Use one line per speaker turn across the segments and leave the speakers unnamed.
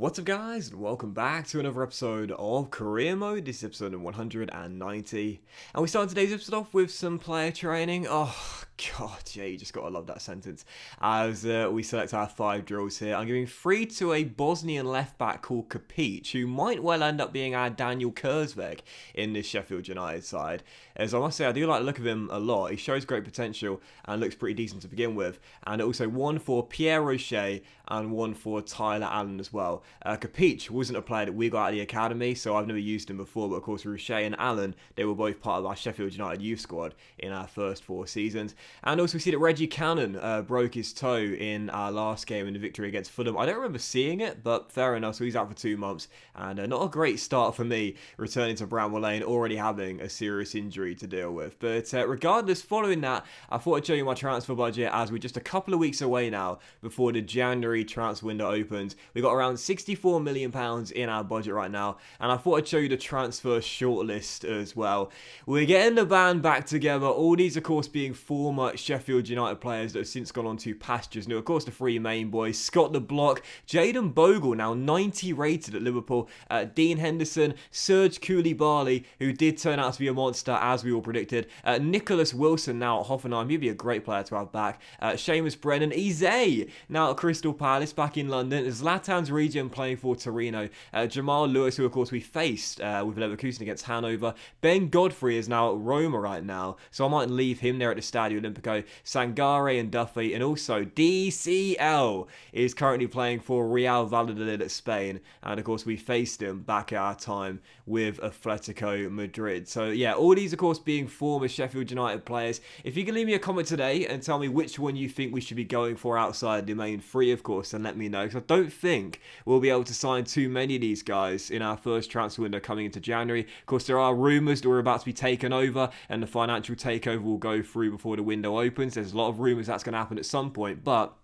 What's up guys, and welcome back to another episode of Career Mode. This is episode 190, and we start today's episode off with some player training. Oh god, yeah, you just gotta love that sentence. As we select our 5 drills here, I'm giving 3 to a Bosnian left back called Kapic, who might well end up being our Daniel Kurzweg in this Sheffield United side. As I must say, I do like the look of him a lot. He shows great potential and looks pretty decent to begin with. And also 1 for Pierre Rocher and 1 for Tyler Allen as well. Kapic wasn't a player that we got out of the academy, so I've never used him before, but of course Rocher and Allen, they were both part of our Sheffield United youth squad in our first 4 seasons. And also we see that Reggie Cannon broke his toe in our last game in the victory against Fulham. I don't remember seeing it, but fair enough, so he's out for 2 months. And not a great start for me, returning to Bramall Lane, already having a serious injury to deal with. But regardless, following that, I thought I'd show you my transfer budget, as we're just a couple of weeks away now before the January transfer window opens. We got around £64 million in our budget right now, and I thought I'd show you the transfer shortlist as well. We're getting the band back together, all these of course being former Sheffield United players that have since gone on to pastures new. Of course the 3 main boys: Scott the Block, Jayden Bogle, now 90 rated at Liverpool, Dean Henderson, Serge Koulibaly, who did turn out to be a monster as we all predicted, Nicholas Wilson now at Hoffenheim, he'd be a great player to have back, Seamus Brennan, Eze now at Crystal Palace back in London, Zlatan's region playing for Torino, Jamal Lewis, who of course we faced with Leverkusen against Hanover, Ben Godfrey is now at Roma right now, so I might leave him there at the Stadio Olimpico, Sangare and Duffy, and also DCL is currently playing for Real Valladolid at Spain, and of course we faced him back at our time with Atletico Madrid. So yeah, all these of course being former Sheffield United players. If you can leave me a comment today and tell me which one you think we should be going for outside the main 3, of course, then let me know, because I don't think we'll be able to sign too many of these guys in our first transfer window coming into January. Of course, there are rumours that we're about to be taken over and the financial takeover will go through before the window opens. There's a lot of rumours that's going to happen at some point, but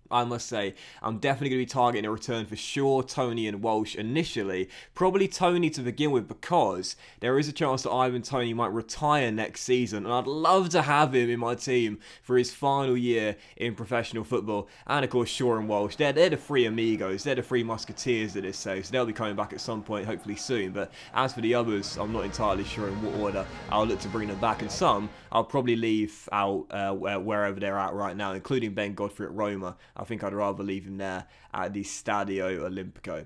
I must say, I'm definitely going to be targeting a return for sure Toney and Walsh initially. Probably Toney to begin with, because there is a chance that Ivan Toney might retire next season, and I'd love to have him in my team for his final year in professional football. And of course Shaw and Walsh, they're the 3 amigos, they're the 3 musketeers that is so they'll be coming back at some point, hopefully soon. But as for the others, I'm not entirely sure in what order I'll look to bring them back, and some I'll probably leave out wherever they're at right now, including Ben Godfrey at Roma. I think I'd rather leave him there at the Stadio Olimpico.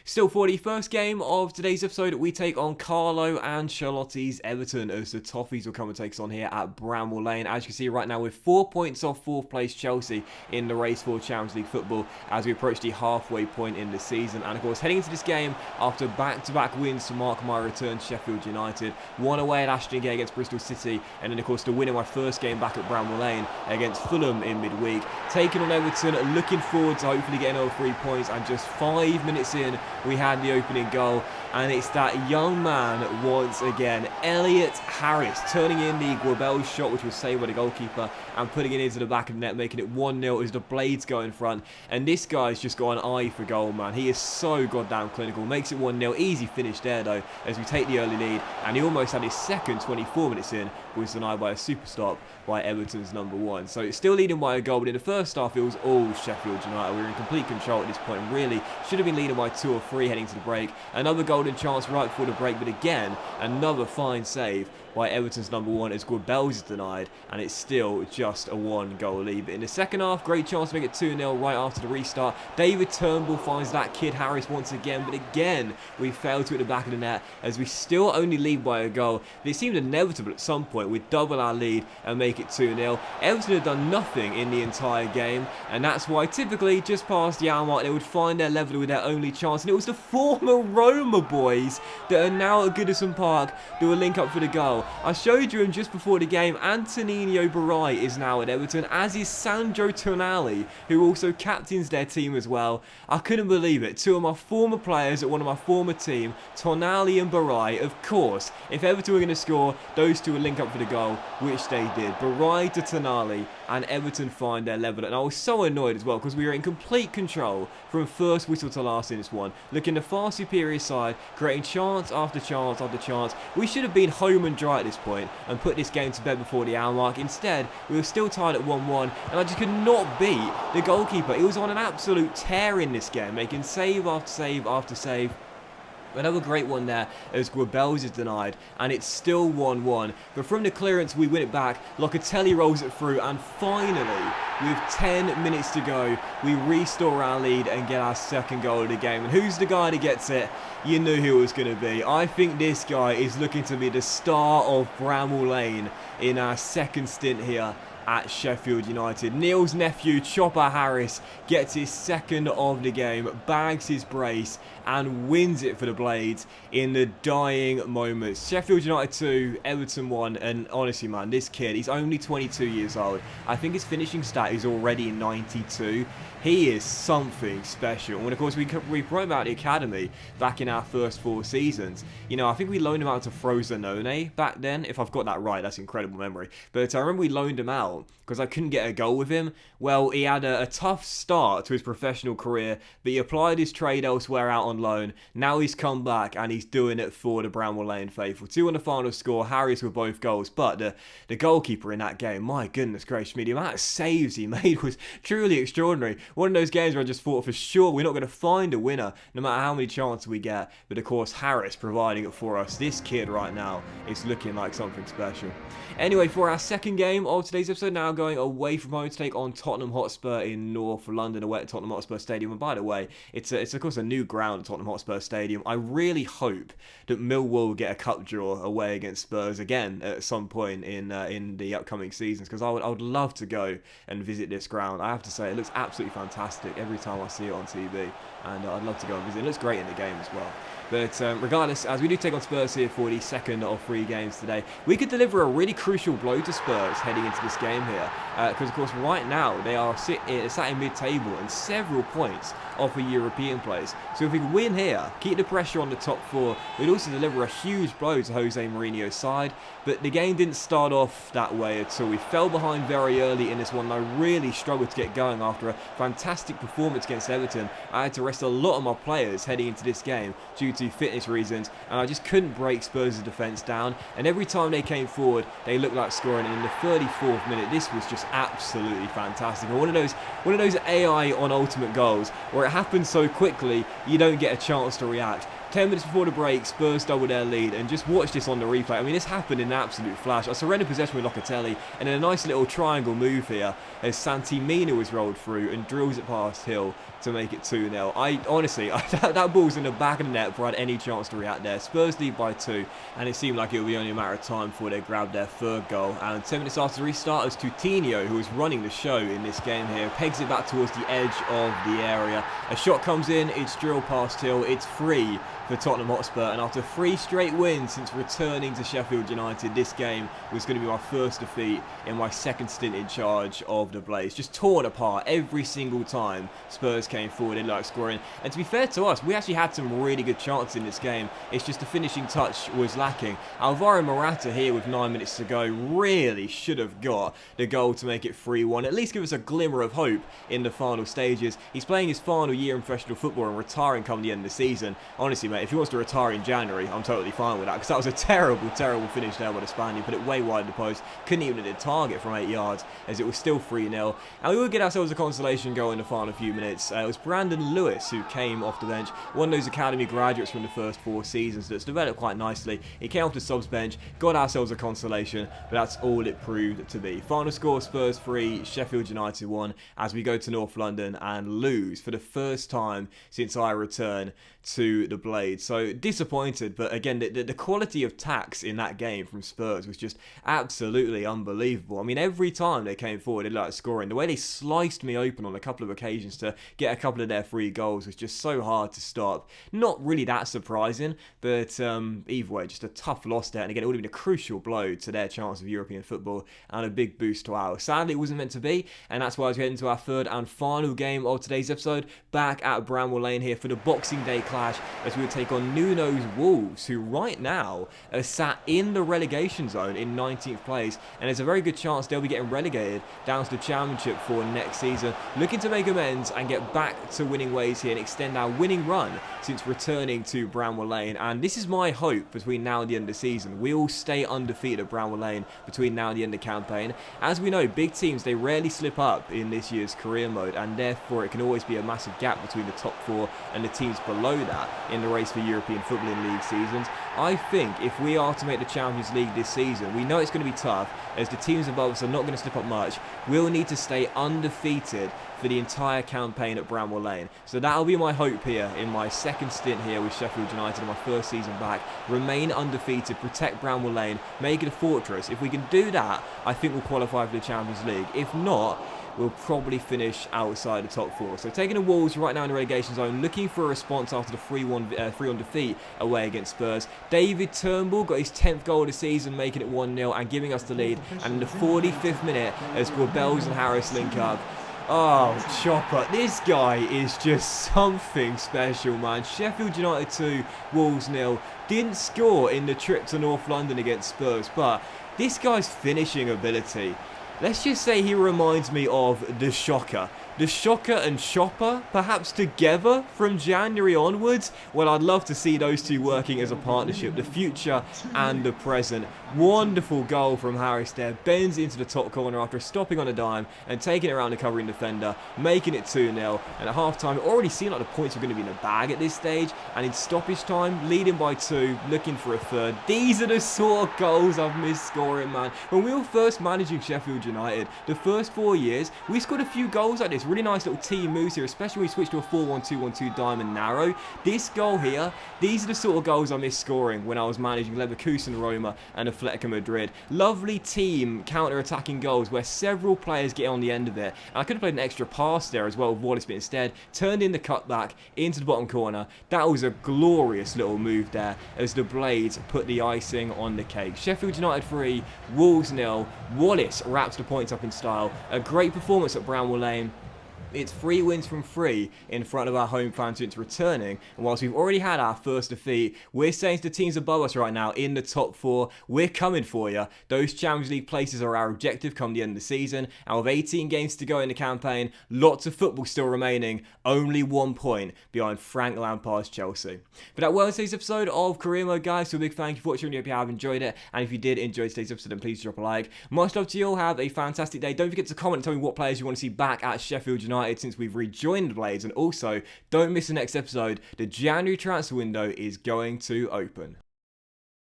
Still, for the first game of today's episode, we take on Carlo Ancelotti's Everton, as the Toffees will come and take us on here at Bramall Lane. As you can see right now, we're 4 points off 4th place Chelsea in the race for Champions League football as we approach the halfway point in the season. And of course, heading into this game after back-to-back wins to mark my return to Sheffield United, 1 away at Ashton Gate against Bristol City, and then of course the win in my first game back at Bramall Lane against Fulham in midweek. Taking on Everton, looking forward to hopefully getting over 3 points, and just 5 minutes in, we had the opening goal, and it's that young man once again, Toney Harris, turning in the Guabel shot, which was saved by the goalkeeper, and putting it into the back of the net, making it 1-0 as the Blades go in front. And this guy's just got an eye for goal, man. He is so goddamn clinical. Makes it 1-0. Easy finish there, though, as we take the early lead, and he almost had his second 24 minutes in, but was denied by a super stop by Everton's number 1. So it's still leading by a goal, but in the first half, it was all Sheffield United. We were in complete control at this point, and really should have been leading by 2 or 3 heading to the break. Another golden chance right before the break, but again, another fine save by Everton's number 1 as Guabel is denied, and it's still just a 1-goal lead. But in the second half, great chance to make it 2-0 right after the restart. David Turnbull finds that kid Harris once again, but again, we failed to hit the back of the net as we still only lead by a goal. But it seemed inevitable at some point we'd double our lead and make it 2-0. Everton had done nothing in the entire game, and that's why typically just past the hour mark they would find their leveller with their only chance, and it was the former Roma boys that are now at Goodison Park that will link up for the goal. I showed you him just before the game. Antonino Barai is now at Everton, as is Sandro Tonali, who also captains their team as well. I couldn't believe it. 2 of my former players at one of my former team, Tonali and Barai. Of course, if Everton were going to score, those 2 would link up for the goal, which they did. Barai to Tonali, and Everton find their level. And I was so annoyed as well, because we were in complete control from first whistle to last inch. -1. Looking the far superior side, creating chance after chance after chance. We should have been home and dry at this point and put this game to bed before the hour mark. Instead, we were still tied at 1-1, and I just could not beat the goalkeeper. He was on an absolute tear in this game, making save after save after save. Another great one there as Guabels is denied, and it's still 1-1. But from the clearance, we win it back. Locatelli rolls it through, and finally, with 10 minutes to go, we restore our lead and get our second goal of the game. And who's the guy that gets it? You knew who it was going to be. I think this guy is looking to be the star of Bramall Lane in our second stint here at Sheffield United. Neil's nephew, Toney Harris, gets his second of the game, bags his brace, and wins it for the Blades in the dying moments. Sheffield United 2, Everton 1, and honestly, man, this kid, he's only 22 years old. I think his finishing stat is already 92. He is something special. And of course, we brought him out of the academy back in our first 4 seasons. You know, I think we loaned him out to Frosinone back then. If I've got that right, that's incredible memory. But I remember we loaned him out because I couldn't get a goal with him. Well, he had a tough start to his professional career, but he applied his trade elsewhere out on loan. Now he's come back and he's doing it for the Bramall Lane faithful. 2 on the final score, Harris with both goals. But the goalkeeper in that game, my goodness gracious me, the amount of saves he made was truly extraordinary. One of those games where I just thought for sure we're not going to find a winner, no matter how many chances we get. But of course, Harris providing it for us. This kid right now is looking like something special. Anyway, for our second game of today's episode, now going away from home to take on Tottenham Hotspur in North London, away at Tottenham Hotspur Stadium. And by the way, it's of course a new ground at Tottenham Hotspur Stadium. I really hope that Millwall will get a cup draw away against Spurs again at some point in the upcoming seasons, because I would love to go and visit this ground. I have to say, it looks absolutely fantastic every time I see it on TV, and I'd love to go and visit. It looks great in the game as well. But regardless, as we do take on Spurs here for the second of 3 games today, we could deliver a really crucial blow to Spurs heading into this game here. Because, of course, right now they are sat in mid-table and several points off a European place. So if we can win here, keep the pressure on the top 4, we'd also deliver a huge blow to Jose Mourinho's side. But the game didn't start off that way at all. We fell behind very early in this one, and I really struggled to get going after a fantastic performance against Everton. I had to rest a lot of my players heading into this game due to fitness reasons, and I just couldn't break Spurs' defence down. And every time they came forward, they looked like scoring. And in the 34th minute, this was just absolutely fantastic. And one of those AI on ultimate goals where it happens so quickly, you don't get a chance to react. 10 minutes before the break, Spurs double their lead, and just watch this on the replay. I mean, this happened in an absolute flash. I surrendered possession with Locatelli, and then a nice little triangle move here as Santi-Mina was rolled through and drills it past Hill to make it 2-0. Honestly, that ball's in the back of the net before I had any chance to react there. Spurs lead by 2, and it seemed like it would be only a matter of time before they grabbed their 3rd goal. And 10 minutes after the restart, it was Coutinho, who was running the show in this game here, pegs it back towards the edge of the area. A shot comes in, it's drilled past Hill, it's free for Tottenham Hotspur, and after 3 straight wins since returning to Sheffield United, this game was going to be my first defeat in my second stint in charge of the Blades. Just torn apart every single time Spurs came forward in like scoring. And to be fair to us, we actually had some really good chances in this game. It's just the finishing touch was lacking. Alvaro Morata here with 9 minutes to go really should have got the goal to make it 3-1. At least give us a glimmer of hope in the final stages. He's playing his final year in professional football and retiring come the end of the season. Honestly, mate, if he wants to retire in January, I'm totally fine with that, because that was a terrible, terrible finish there by the Spaniard. Put it way wide of the post. Couldn't even hit the target from 8 yards, as it was still 3-0. And we would get ourselves a consolation goal in the final few minutes. It was Brandon Lewis who came off the bench, one of those academy graduates from the first 4 seasons that's developed quite nicely. He came off the subs bench, got ourselves a consolation, but that's all it proved to be. Final score, Spurs 3, Sheffield United 1, as we go to North London and lose for the first time since I return to the Blades. So disappointed, but again, the quality of tax in that game from Spurs was just absolutely unbelievable. I mean, every time they came forward, they like scoring. The way they sliced me open on a couple of occasions to get a couple of their 3 goals was just so hard to stop. Not really that surprising, but either way, just a tough loss there. And again, it would have been a crucial blow to their chance of European football and a big boost to ours. Sadly, it wasn't meant to be, and that's why as we head into our 3rd and final game of today's episode, back at Bramall Lane here for the Boxing Day clash, as we would take take on Nuno's Wolves, who right now are sat in the relegation zone in 19th place, and there's a very good chance they'll be getting relegated down to the Championship for next season, looking to make amends and get back to winning ways here and extend our winning run since returning to Bramwell Lane. And this is my hope between now and the end of the season. We'll stay undefeated at Bramwell Lane between now and the end of the campaign. As we know, big teams, they rarely slip up in this year's career mode, and therefore it can always be a massive gap between the top four and the teams below that in the race for European Footballing League seasons. I think if we are to make the Champions League this season, we know it's going to be tough as the teams above us are not going to slip up much. We'll need to stay undefeated for the entire campaign at Bramwell Lane. So that'll be my hope here in my second stint here with Sheffield United in my first season back. Remain undefeated, protect Bramwell Lane, make it a fortress. If we can do that, I think we'll qualify for the Champions League. If not, we'll probably finish outside the top four. So taking the Wolves right now in the relegation zone, looking for a response after the 3-1 defeat away against Spurs. David Turnbull got his 10th goal of the season, making it 1-0 and giving us the lead. And in the 45th minute, as Bells and Harris link up, oh, Chopper, this guy is just something special, man. Sheffield United 2, Wolves 0. Didn't score in the trip to North London against Spurs, but this guy's finishing ability, let's just say he reminds me of the Shocker. The Shocker and Chopper, perhaps together from January onwards? Well, I'd love to see those two working as a partnership, the future and the present. Wonderful goal from Harris there, bends into the top corner after stopping on a dime and taking it around the covering defender, making it 2-0. And at half-time, it already seemed like the points were going to be in the bag at this stage. And in stoppage time, leading by 2, looking for a third. These are the sort of goals I've missed scoring, man. When we were first managing Sheffield United, the first 4 years, we scored a few goals like this. Really nice little team moves here, especially when we switched to a 4-1-2-1-2 diamond narrow. This goal here, these are the sort of goals I missed scoring when I was managing Leverkusen, Roma and Atletico Madrid. Lovely team counter-attacking goals where several players get on the end of it. And I could have played an extra pass there as well with Wallace, but instead turned in the cutback into the bottom corner. That was a glorious little move there as the Blades put the icing on the cake. Sheffield United 3, Wolves 0. Wallace wraps the points up in style. A great performance at Bramwell Lane. It's 3 wins from 3 in front of our home fans since returning. And whilst we've already had our first defeat, we're saying to the teams above us right now in the top 4, we're coming for you. Those Champions League places are our objective come the end of the season. And with 18 games to go in the campaign, lots of football still remaining, only 1 point behind Frank Lampard's Chelsea. But that was today's episode of Career Mode, guys. So a big thank you for watching. I hope you have enjoyed it. And if you did enjoy today's episode, then please drop a like. Much love to you all. Have a fantastic day. Don't forget to comment and tell me what players you want to see back at Sheffield United since we've rejoined the Blades, and also don't miss the next episode. The January transfer window is going to open.